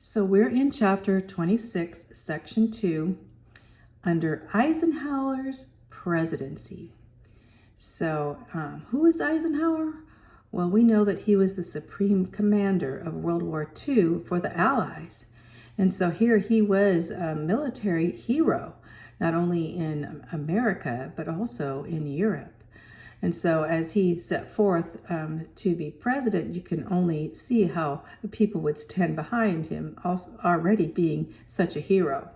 So we're in chapter 26, section 2, under Eisenhower's presidency. So who is Eisenhower? Well, we know that he was the supreme commander of World War II for the Allies. And so here he was a military hero, not only in America, but also in Europe. And so as he set forth to be president, you can only see how the people would stand behind him, also already being such a hero.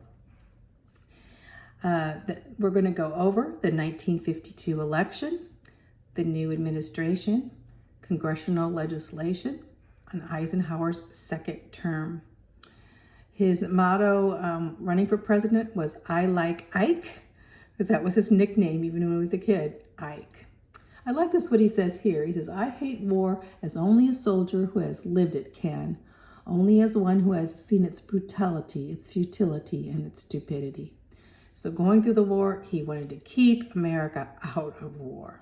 We're going to go over the 1952 election, the new administration, congressional legislation on Eisenhower's second term. His motto running for president was, "I like Ike," because that was his nickname even when he was a kid, Ike. I like this, what he says here. He says, "I hate war as only a soldier who has lived it can, only as one who has seen its brutality, its futility, and its stupidity." So going through the war, he wanted to keep America out of war.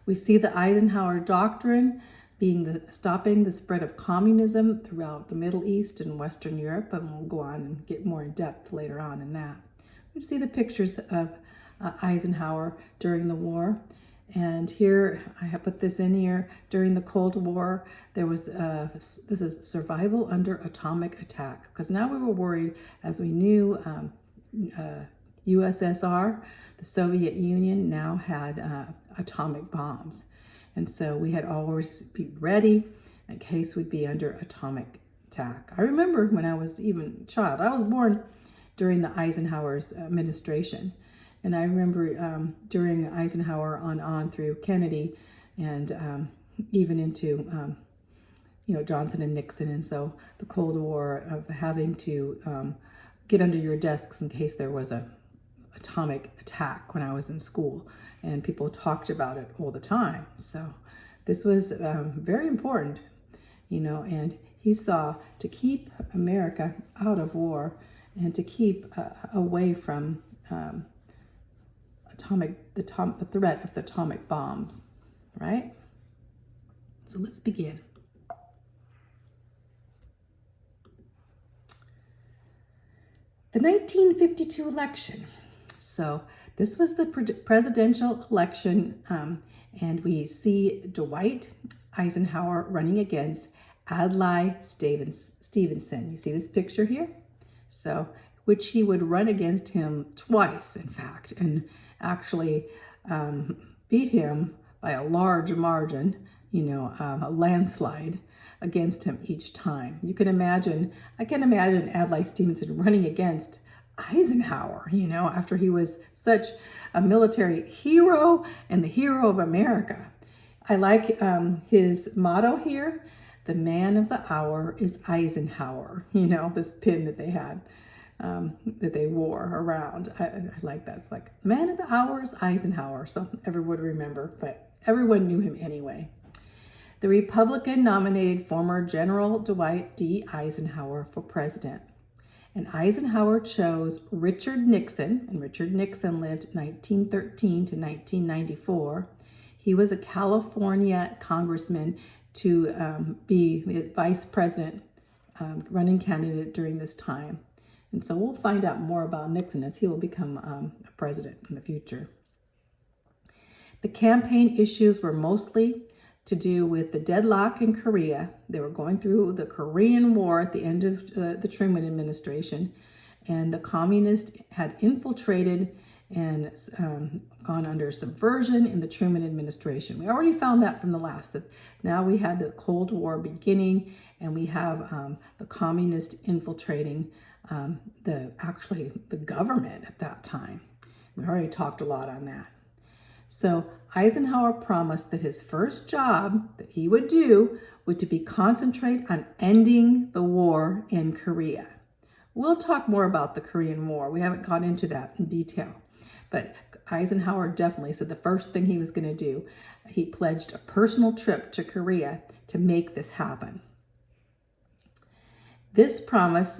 We see the Eisenhower Doctrine being stopping the spread of communism throughout the Middle East and Western Europe, and we'll go on and get more in depth later on in that. We see the pictures of Eisenhower during the war. And here, I have put this in here, during the Cold War, there was, this is survival under atomic attack. Because now we were worried, as we knew, USSR, the Soviet Union, now had atomic bombs. And so we had always be ready in case we'd be under atomic attack. I remember when I was even a child, I was born during the Eisenhower's administration. And I remember during Eisenhower on through Kennedy and even into, Johnson and Nixon. And so the Cold War of having to get under your desks in case there was a atomic attack when I was in school. And people talked about it all the time. So this was very important, and he saw to keep America out of war and to keep away from the threat of the atomic bombs, right? So let's begin. The 1952 election. So this was the presidential election, and we see Dwight Eisenhower running against Adlai Stevenson. You see this picture here? So, which he would run against him twice, in fact, and actually beat him by a large margin, a landslide against him each time. I can imagine Adlai Stevenson running against Eisenhower, after he was such a military hero and the hero of America. I like his motto here, "The man of the hour is Eisenhower," this pin that they had. That they wore around. I like that. It's like, man of the hour is Eisenhower, so everyone would remember, but everyone knew him anyway. The Republican nominated former General Dwight D. Eisenhower for president. And Eisenhower chose Richard Nixon, and Richard Nixon lived 1913 to 1994. He was a California congressman to be the vice president running candidate during this time. And so we'll find out more about Nixon as he will become a president in the future. The campaign issues were mostly to do with the deadlock in Korea. They were going through the Korean War at the end of the Truman administration, and the communists had infiltrated and gone under subversion in the Truman administration. We already found that from the last, that now we had the Cold War beginning, and we have the communists infiltrating the government at that time. We already talked a lot on that. So Eisenhower promised that his first job that he would do would to be concentrate on ending the war in Korea. We'll talk more about the Korean War. We haven't gone into that in detail, but Eisenhower definitely said the first thing he was going to do, he pledged a personal trip to Korea to make this happen. This promise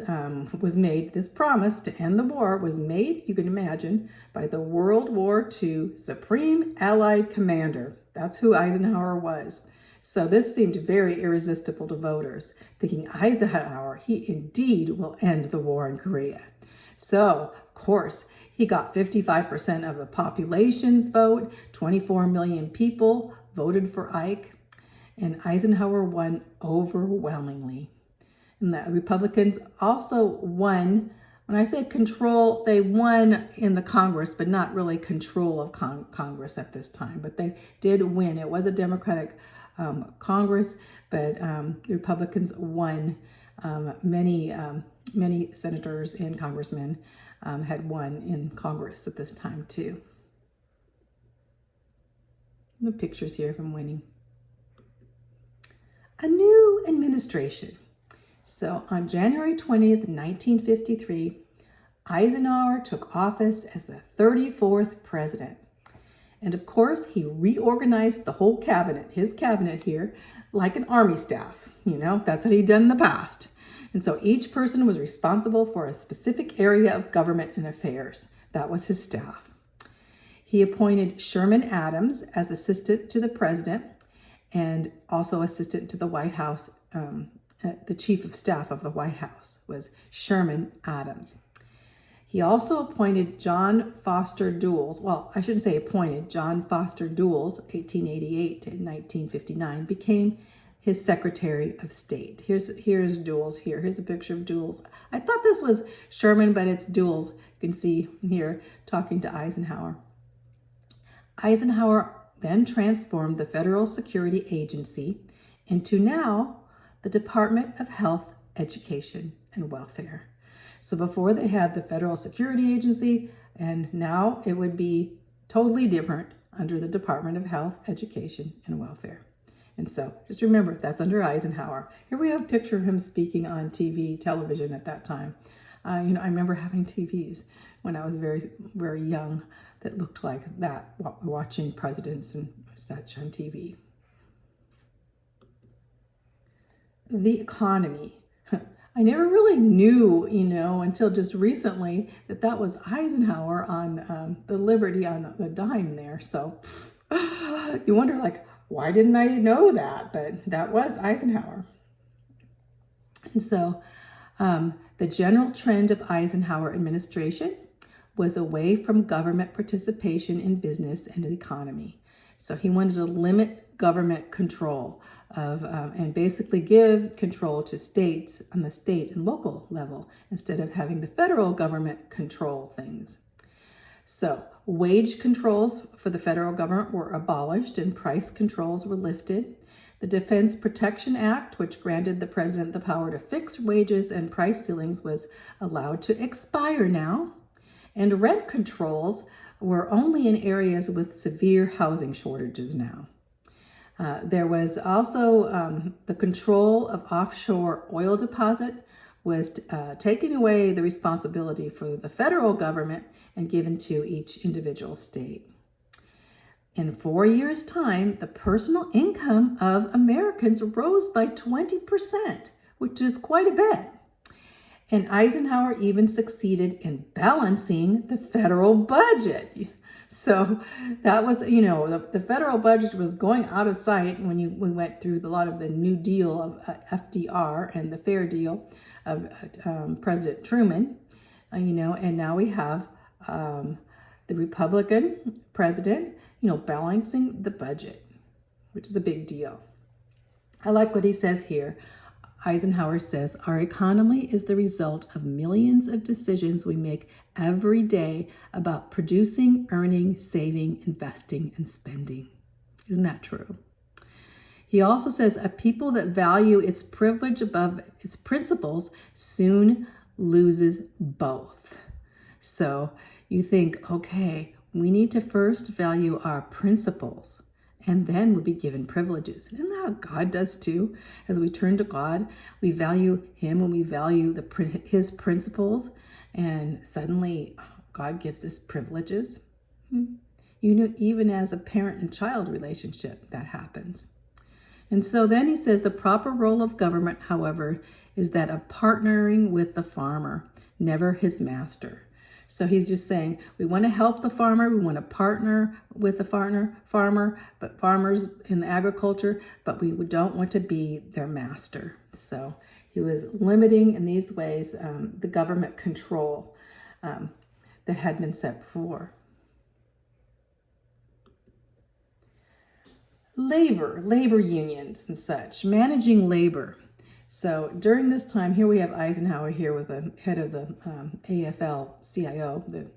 was made, this promise to end the war was made, you can imagine, by the World War II Supreme Allied Commander. That's who Eisenhower was. So this seemed very irresistible to voters, thinking Eisenhower, he indeed will end the war in Korea. So, of course, he got 55% of the population's vote, 24 million people voted for Ike, and Eisenhower won overwhelmingly. And the Republicans also won. When I say control, they won in the Congress, but not really control of Congress at this time. But they did win. It was a Democratic Congress, but the Republicans won. Many senators and congressmen had won in Congress at this time too. The pictures here of him winning. A new administration. So on January 20th, 1953, Eisenhower took office as the 34th president. And of course, he reorganized the whole cabinet, his cabinet here, like an army staff. That's what he'd done in the past. And so each person was responsible for a specific area of government and affairs. That was his staff. He appointed Sherman Adams as assistant to the president and also assistant to the White House. The chief of staff of the White House was Sherman Adams. He also appointed John Foster Dulles. Well, I shouldn't say appointed. John Foster Dulles, 1888 to 1959, became his Secretary of State. Here's Dulles here. Here's a picture of Dulles. I thought this was Sherman, but it's Dulles. You can see here talking to Eisenhower. Eisenhower then transformed the Federal Security Agency into now the Department of Health, Education, and Welfare. So before they had the Federal Security Agency, and now it would be totally different under the Department of Health, Education, and Welfare. And so just remember, that's under Eisenhower. Here we have a picture of him speaking on television at that time. I remember having TVs when I was very, very young that looked like that, watching presidents and such on TV. The economy. I never really knew, until just recently that was Eisenhower on the Liberty on the dime there. So you wonder, why didn't I know that? But that was Eisenhower. And so the general trend of Eisenhower administration was away from government participation in business and the economy. So he wanted to limit government control and basically give control to states on the state and local level instead of having the federal government control things. So wage controls for the federal government were abolished and price controls were lifted. The Defense Protection Act, which granted the president the power to fix wages and price ceilings, was allowed to expire now. And rent controls were only in areas with severe housing shortages now. There was also the control of offshore oil deposit was taking away the responsibility for the federal government and given to each individual state. In 4 years' time, the personal income of Americans rose by 20%, which is quite a bit. And Eisenhower even succeeded in balancing the federal budget. So that was, the federal budget was going out of sight when we went through a lot of the New Deal of FDR and the Fair Deal of President Truman, and now we have the Republican president, balancing the budget, which is a big deal. I like what he says here. Eisenhower says, our economy is the result of millions of decisions we make every day about producing, earning, saving, investing, and spending. Isn't that true? He also says, a people that value its privilege above its principles soon loses both. So you think, okay, we need to first value our principles, and then we'll be given privileges. Isn't that how God does too? As we turn to God, we value Him when we value His principles, and suddenly God gives us privileges. Even as a parent and child relationship, that happens. And so then he says the proper role of government, however, is that of partnering with the farmer, never his master. So he's just saying, we want to help the farmer, we want to partner with the farmers in the agriculture, but we don't want to be their master. So he was limiting in these ways the government control that had been set before. Labor unions and such, managing labor. So during this time, here we have Eisenhower here with the head of the AFL-CIO, the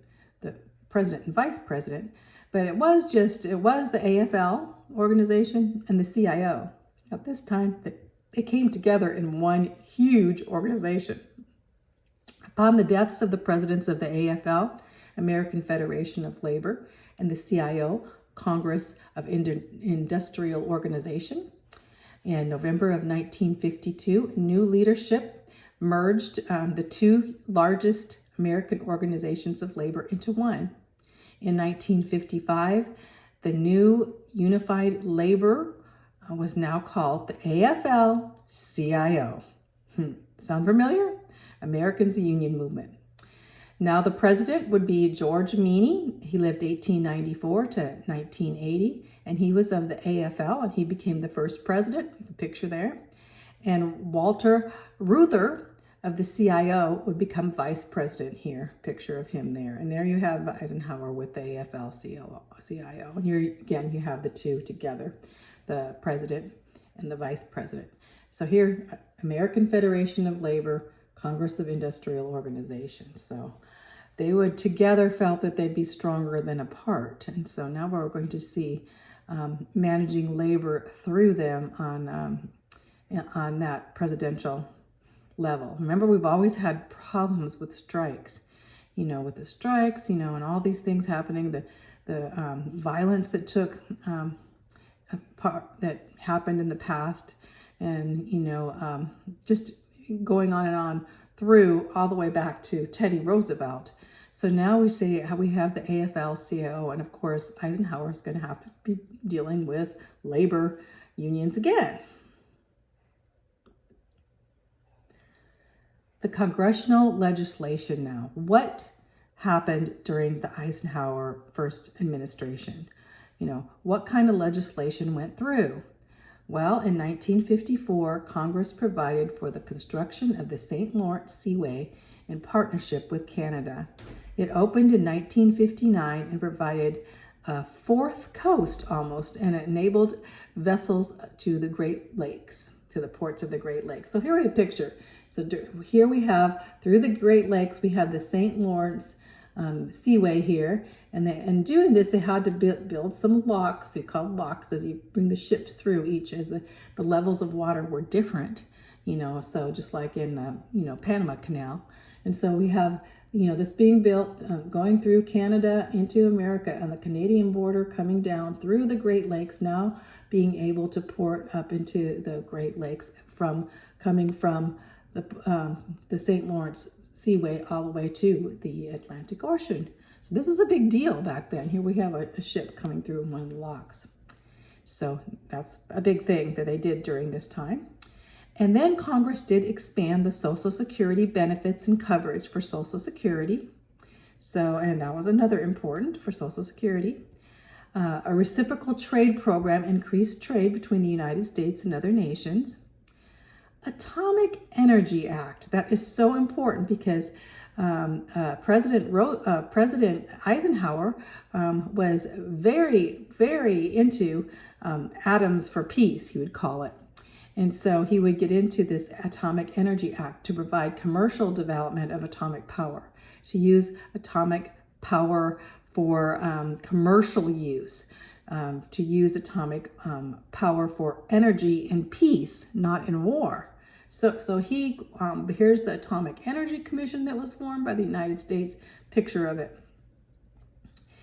president and vice president, but it was the AFL organization and the CIO. At this time, they came together in one huge organization. Upon the deaths of the presidents of the AFL, American Federation of Labor, and the CIO, Congress of Industrial Organization, in November of 1952, new leadership merged the two largest American organizations of labor into one. In 1955, the new unified labor was now called the AFL-CIO. Sound familiar? Americans Union Movement. Now the president would be George Meany. He lived 1894 to 1980, and he was of the AFL, and he became the first president. You can picture there. And Walter Reuther of the CIO would become vice president here. Picture of him there. And there you have Eisenhower with the AFL-CIO. And here again, you have the two together, the president and the vice president. So here, American Federation of Labor, Congress of Industrial Organization. So they would together felt that they'd be stronger than apart. And so now we're going to see managing labor through them on that presidential level. Remember, we've always had problems with strikes, with the strikes, and all these things happening, the violence that that happened in the past, and, just going on and on through all the way back to Teddy Roosevelt. So now we see how we have the AFL-CIO, and of course Eisenhower is going to have to be dealing with labor unions again. The congressional legislation now. What happened during the Eisenhower first administration? What kind of legislation went through? Well, in 1954, Congress provided for the construction of the St. Lawrence Seaway in partnership with Canada. It opened in 1959 and provided a fourth coast almost, and it enabled vessels to the Great Lakes, to the ports of the Great Lakes. So here we have a picture. So here we have, through the Great Lakes, we have the St. Lawrence Seaway here. And doing this, they had to build some locks. They called locks as you bring the ships through each, as the levels of water were different, so just like in the, Panama Canal. And so we have, this being built, going through Canada into America on the Canadian border, coming down through the Great Lakes, now being able to port up into the Great Lakes coming from the St. Lawrence Seaway all the way to the Atlantic Ocean. So this is a big deal back then. Here we have a ship coming through one of the locks. So that's a big thing that they did during this time. And then Congress did expand the Social Security benefits and coverage for Social Security. And that was another important for Social Security. A reciprocal trade program increased trade between the United States and other nations. Atomic Energy Act, that is so important because President Eisenhower was very, very into atoms for peace, he would call it. And so he would get into this Atomic Energy Act to provide commercial development of atomic power, to use atomic power for commercial use, to use atomic power for energy in peace, not in war. So here's the Atomic Energy Commission that was formed by the United States, picture of it.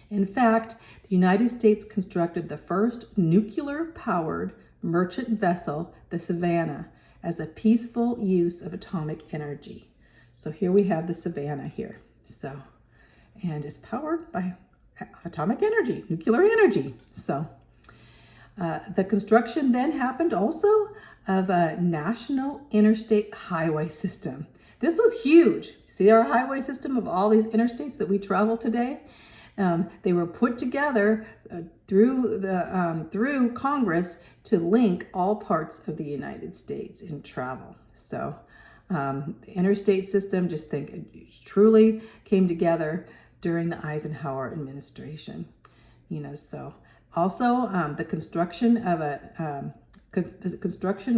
In fact, the United States constructed the first nuclear-powered merchant vessel, the Savannah, as a peaceful use of atomic energy. So here we have the Savannah here. And it's powered by atomic energy, nuclear energy. So the construction then happened also of a national interstate highway system. This was huge. See our highway system of all these interstates that we travel today? They were put together through Congress to link all parts of the United States in travel. So the interstate system, just think, it truly came together during the Eisenhower administration. So also the construction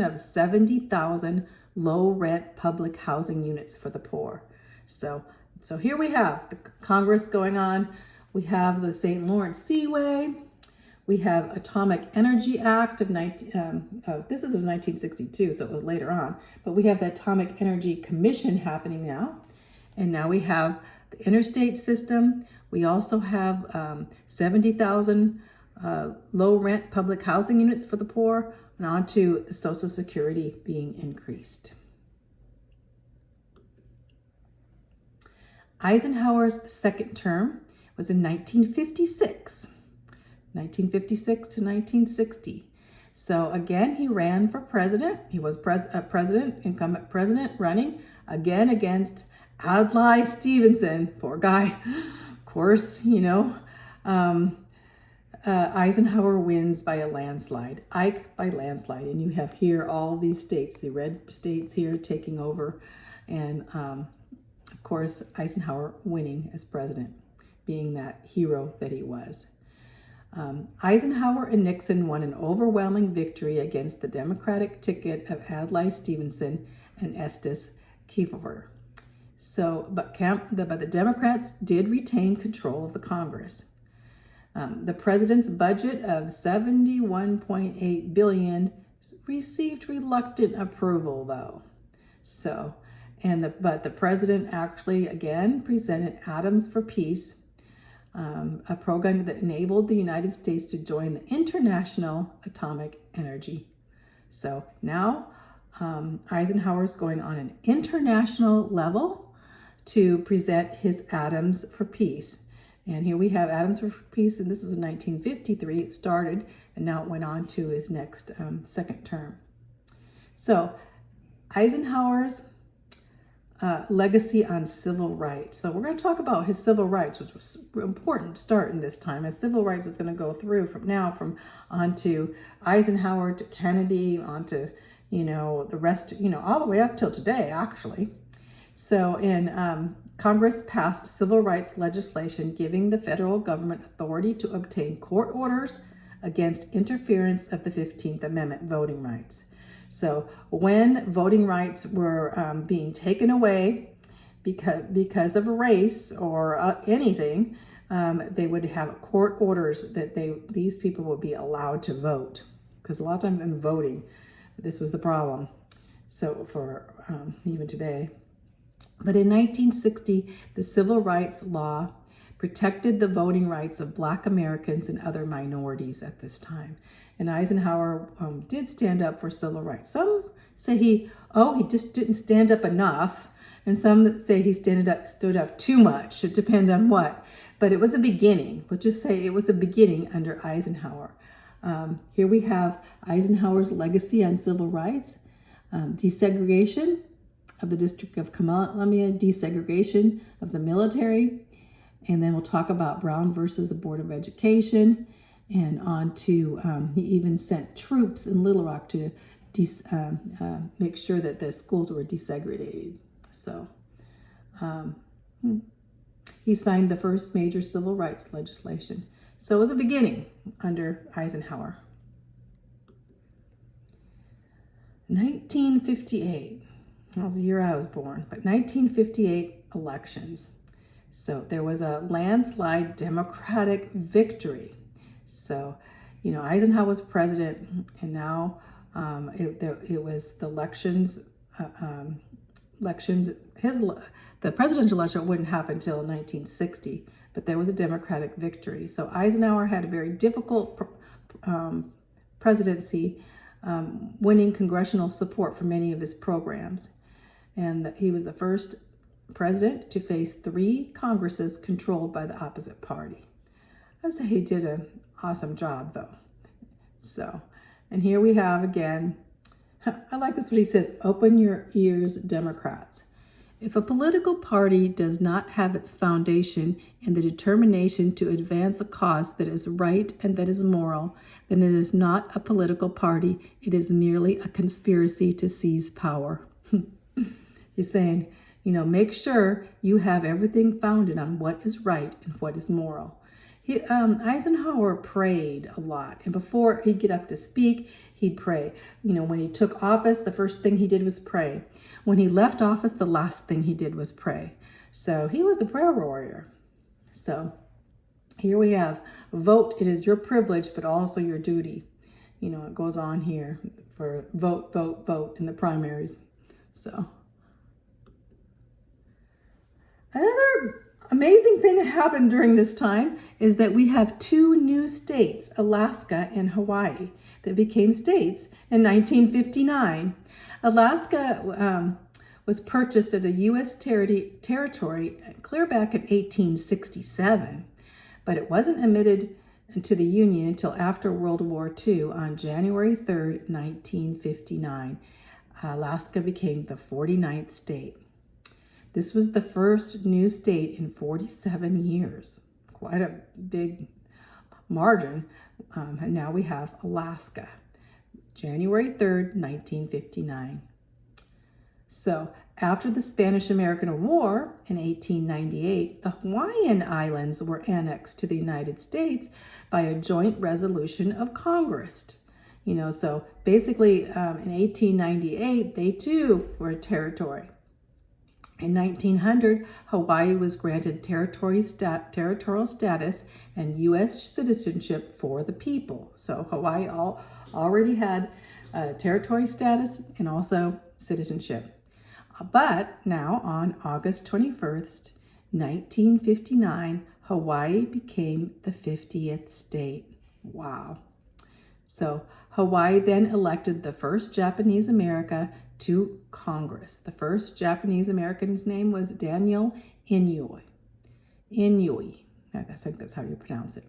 of 70,000 low-rent public housing units for the poor. So here we have the Congress going on. We have the St. Lawrence Seaway. We have Atomic Energy Act of this is of 1962, so it was later on. But we have the Atomic Energy Commission happening now. And now we have the interstate system. We also have 70,000 low-rent public housing units for the poor, and on to Social Security being increased. Eisenhower's second term was in 1956 to 1960. So again, he ran for president. He was incumbent president, running again against Adlai Stevenson. Poor guy. Of course, Eisenhower wins by a landslide. Ike by landslide. And you have here all these states, the red states here taking over. And of course, Eisenhower winning as president, being that hero that he was. Eisenhower and Nixon won an overwhelming victory against the Democratic ticket of Adlai Stevenson and Estes Kefauver. But the Democrats did retain control of the Congress. The president's budget of $71.8 billion received reluctant approval, though. But the president actually again presented Atoms for Peace, a program that enabled the United States to join the International Atomic Energy. So now Eisenhower's going on an international level to present his Atoms for Peace. And here we have Atoms for Peace, and this is in 1953. It started, and now it went on to his next second term. So Eisenhower's legacy on civil rights. So we're going to talk about his civil rights, which was important starting this time. As civil rights is going to go through from on to Eisenhower to Kennedy, on to the rest, all the way up till today, actually. So Congress passed civil rights legislation giving the federal government authority to obtain court orders against interference of the 15th Amendment voting rights. So when voting rights were being taken away because of race or anything, they would have court orders that these people would be allowed to vote. Because a lot of times in voting, this was the problem. So for even today. But in 1960, the Civil Rights Law protected the voting rights of Black Americans and other minorities at this time. And Eisenhower did stand up for civil rights. Some say he just didn't stand up enough. And some say he stood up too much. It depends on what. But it was a beginning. Let's just say it was a beginning under Eisenhower. Here we have Eisenhower's legacy on civil rights, desegregation of the District of Columbia, desegregation of the military, and then we'll talk about Brown versus the Board of Education, and on to he even sent troops in Little Rock to make sure that the schools were desegregated. So he signed the first major civil rights legislation. So it was a beginning under Eisenhower. 1958. That was the year I was born, but 1958 elections. So there was a landslide Democratic victory. So, Eisenhower was president, and now it was the elections. The presidential election wouldn't happen until 1960, but there was a Democratic victory. So Eisenhower had a very difficult presidency, winning congressional support for many of his programs. And he was the first president to face 3 Congresses controlled by the opposite party. I'd say he did an awesome job, though. So, and here we have again, I like this what he says, open your ears, Democrats. If a political party does not have its foundation in the determination to advance a cause that is right and that is moral, then it is not a political party. It is merely a conspiracy to seize power. He's saying, make sure you have everything founded on what is right and what is moral. Eisenhower prayed a lot, and before he'd get up to speak, he'd pray. When he took office, the first thing he did was pray. When he left office, the last thing he did was pray. So he was a prayer warrior. So here we have, vote. It is your privilege, but also your duty. It goes on here for vote, vote, vote in the primaries. So another amazing thing that happened during this time is that we have two new states, Alaska and Hawaii, that became states in 1959. Alaska was purchased as a U.S. territory clear back in 1867, but it wasn't admitted into the Union until after World War II on January 3rd, 1959. Alaska became the 49th state. This was the first new state in 47 years. Quite a big margin. And now we have Alaska. January 3rd, 1959. So after the Spanish-American War in 1898, the Hawaiian Islands were annexed to the United States by a joint resolution of Congress. So basically in 1898, they too were a territory. In 1900, Hawaii was granted territorial status and U.S. citizenship for the people. So Hawaii already had territory status and also citizenship. But now on August 21st, 1959, Hawaii became the 50th state. Wow. So Hawaii then elected the first Japanese American to Congress. The first Japanese American's name was Daniel Inouye. I think that's how you pronounce it.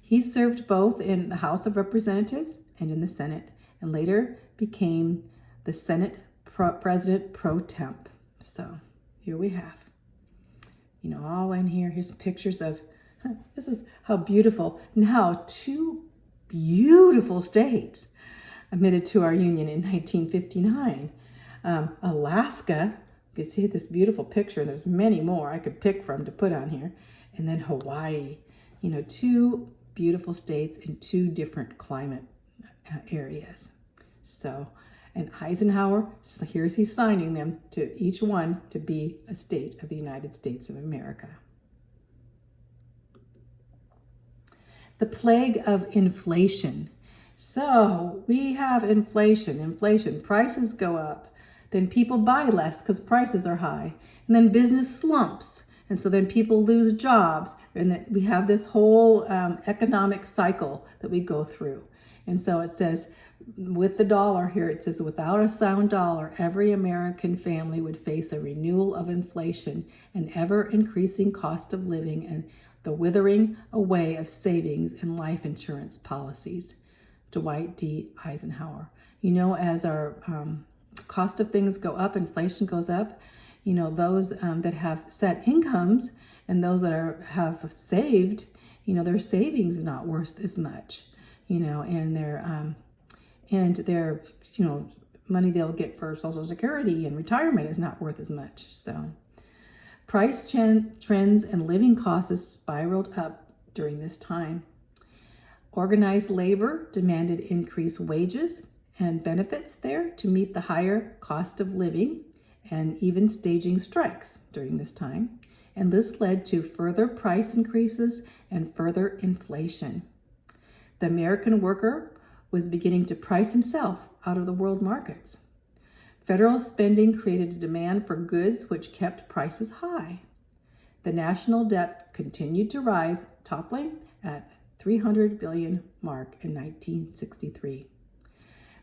He served both in the House of Representatives and in the Senate, and later became the Senate President pro temp. So here we have, all in here. Here's pictures of, this is how beautiful. Now, two beautiful states admitted to our union in 1959. Alaska, you can see this beautiful picture, and there's many more I could pick from to put on here. And then Hawaii, two beautiful states in two different climate areas. So, and Eisenhower, here's he signing them to each one to be a state of the United States of America. The plague of inflation. So we have inflation, prices go up, then people buy less because prices are high, and then business slumps, and so then people lose jobs, and then we have this whole economic cycle that we go through. And so it says, with the dollar here, it says, without a sound dollar, every American family would face a renewal of inflation, an ever-increasing cost of living, and the withering away of savings and life insurance policies. Dwight D. Eisenhower. As our cost of things go up, inflation goes up, those that have set incomes and those that have saved, their savings is not worth as much, and their money they'll get for Social Security and retirement is not worth as much. So price trends and living costs spiraled up during this time. Organized labor demanded increased wages and benefits there to meet the higher cost of living, and even staging strikes during this time. And this led to further price increases and further inflation. The American worker was beginning to price himself out of the world markets. Federal spending created a demand for goods which kept prices high. The national debt continued to rise, toppling at $300 billion mark in 1963.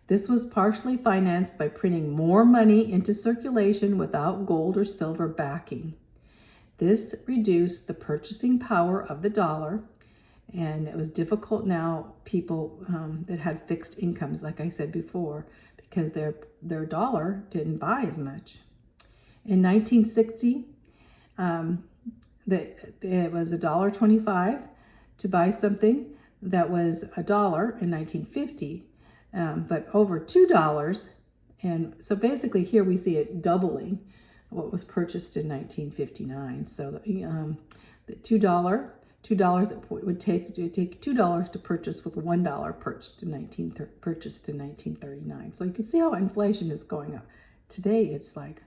This was partially financed by printing more money into circulation without gold or silver backing. This reduced the purchasing power of the dollar, and it was difficult now, people that had fixed incomes, like I said before, because their dollar didn't buy as much. In 1960, it was $1.25 to buy something that was $1 in 1950, but over $2. And so basically here we see it doubling what was purchased in 1959. So the $2 it would take $2 to purchase with $1 purchased in 1939. So you can see how inflation is going up. Today it's like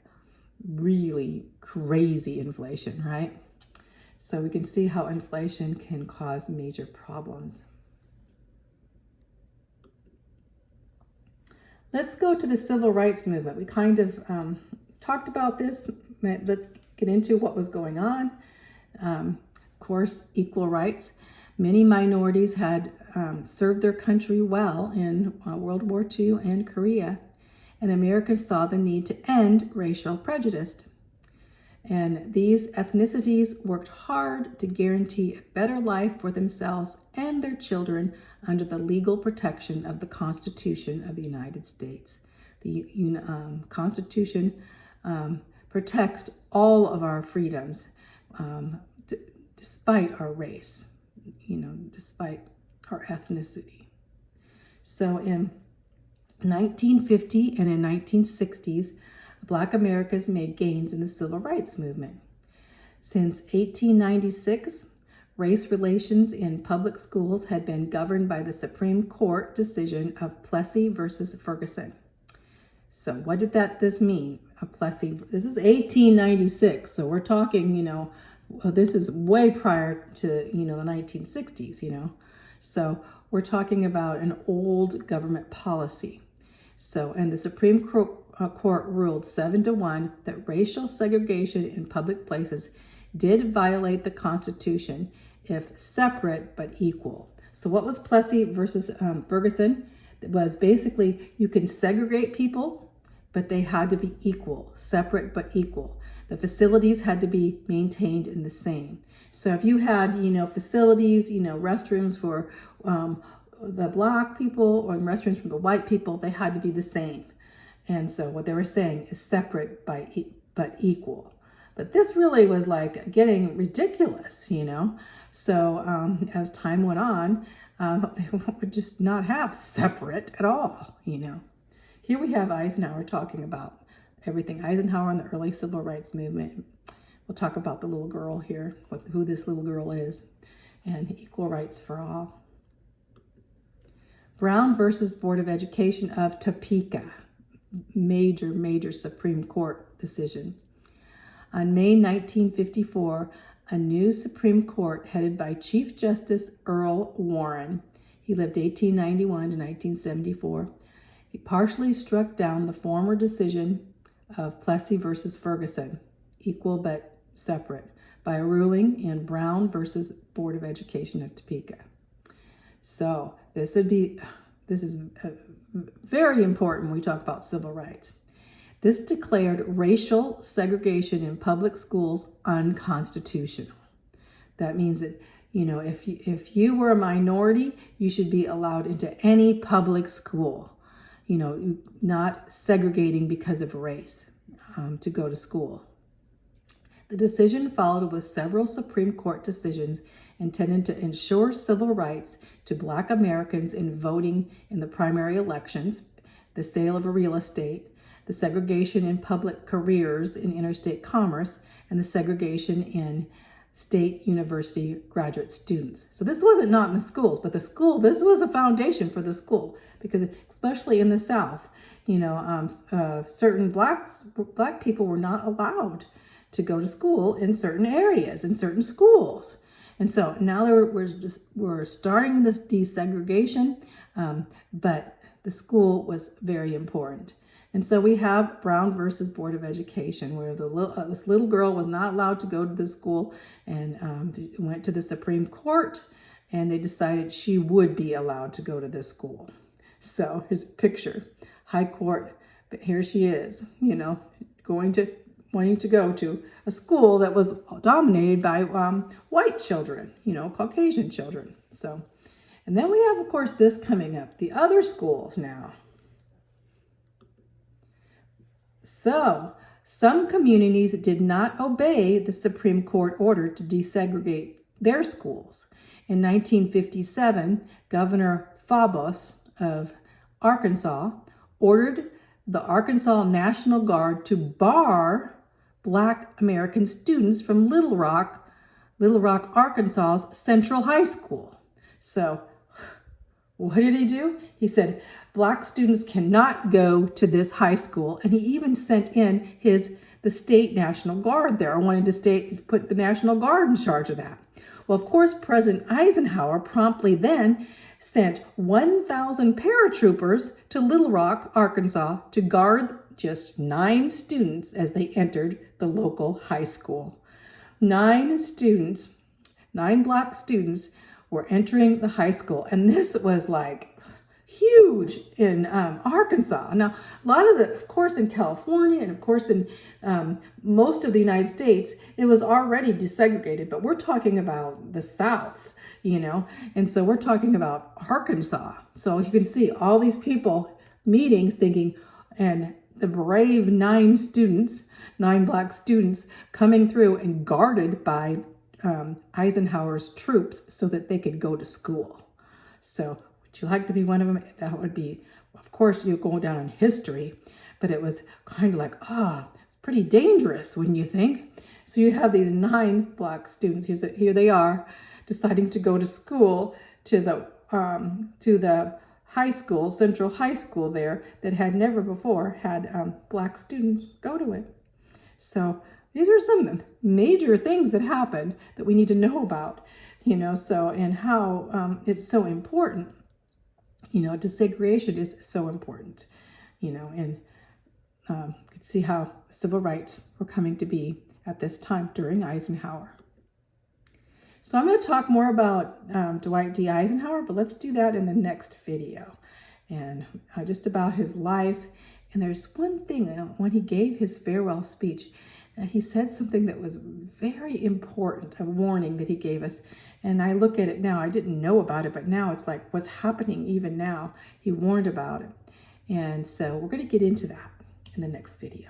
really crazy inflation, right? So we can see how inflation can cause major problems. Let's go to the civil rights movement. We kind of talked about this. Let's get into what was going on. Of course, equal rights. Many minorities had served their country well in World War II and Korea, and Americans saw the need to end racial prejudice. And these ethnicities worked hard to guarantee a better life for themselves and their children under the legal protection of the Constitution of the United States. The Constitution protects all of our freedoms, despite our race, despite our ethnicity. So in 1950 and in 1960s, Black Americans made gains in the civil rights movement. Since 1896, race relations in public schools had been governed by the Supreme Court decision of Plessy versus Ferguson. So what did this mean? Plessy, this is 1896, so we're talking, this is way prior to, the 1960s, So we're talking about an old government policy. So, and the Supreme Court ruled 7-1 that racial segregation in public places did violate the Constitution if separate but equal. So what was Plessy versus Ferguson? It was basically you can segregate people, but they had to be equal, separate but equal. The facilities had to be maintained in the same. So if you had, facilities, restrooms for the Black people or restrooms for the white people, they had to be the same. And so what they were saying is separate but equal. But this really was like getting ridiculous, So as time went on, they would just not have separate at all, Here we have Eisenhower talking about everything. Eisenhower and the early civil rights movement. We'll talk about the little girl here, who this little girl is, and equal rights for all. Brown versus Board of Education of Topeka. Major Supreme Court decision. On May 1954, a new Supreme Court headed by Chief Justice Earl Warren, he lived 1891 to 1974, he partially struck down the former decision of Plessy versus Ferguson, equal but separate, by a ruling in Brown versus Board of Education of Topeka. So this is very important when we talk about civil rights. This declared racial segregation in public schools unconstitutional. That means that, if you were a minority, you should be allowed into any public school, not segregating because of race to go to school. The decision followed with several Supreme Court decisions intended to ensure civil rights to Black Americans in voting in the primary elections, the sale of real estate, the segregation in public careers in interstate commerce, and the segregation in state university graduate students. So this wasn't not in the schools, but this was a foundation for the school, because especially in the South, certain black people were not allowed to go to school in certain areas, in certain schools. And so now we're starting this desegregation, but the school was very important. And so we have Brown versus Board of Education, where this little girl was not allowed to go to the school, and went to the Supreme Court, and they decided she would be allowed to go to this school. So here's a picture, High Court, but here she is, wanting to go to a school that was dominated by white children, Caucasian children. So, and then we have, of course, this coming up, the other schools now. So Some communities did not obey the Supreme Court order to desegregate their schools. In 1957, Governor Fabos of Arkansas ordered the Arkansas National Guard to bar Black American students from Little Rock, Arkansas's Central High School. So what did he do? He said, Black students cannot go to this high school. And he even sent in the state National Guard there. I wanted to put the National Guard in charge of that. Well, of course, President Eisenhower promptly then sent 1,000 paratroopers to Little Rock, Arkansas to guard just 9 students as they entered the local high school. 9 Black students were entering the high school. And this was like huge in Arkansas. Now, a lot of of course, in California and of course in most of the United States, it was already desegregated, but we're talking about the South, and so we're talking about Arkansas. So you can see all these people meeting, thinking, and the brave 9 Black students coming through and guarded by Eisenhower's troops so that they could go to school. So would you like to be one of them? That would be, of course, you go down in history, but it was kind of like, it's pretty dangerous, wouldn't you think? So you have these 9 Black students, here they are, deciding to go to school, to the high school, Central High School there, that had never before had Black students go to it. So these are some major things that happened that we need to know about, and how it's so important. Desegregation is so important, and you can see how civil rights were coming to be at this time during Eisenhower. So I'm going to talk more about Dwight D. Eisenhower, but let's do that in the next video, and just about his life. And there's one thing, when he gave his farewell speech, he said something that was very important, a warning that he gave us. And I look at it now, I didn't know about it, but now it's like what's happening even now. He warned about it. And so we're going to get into that in the next video.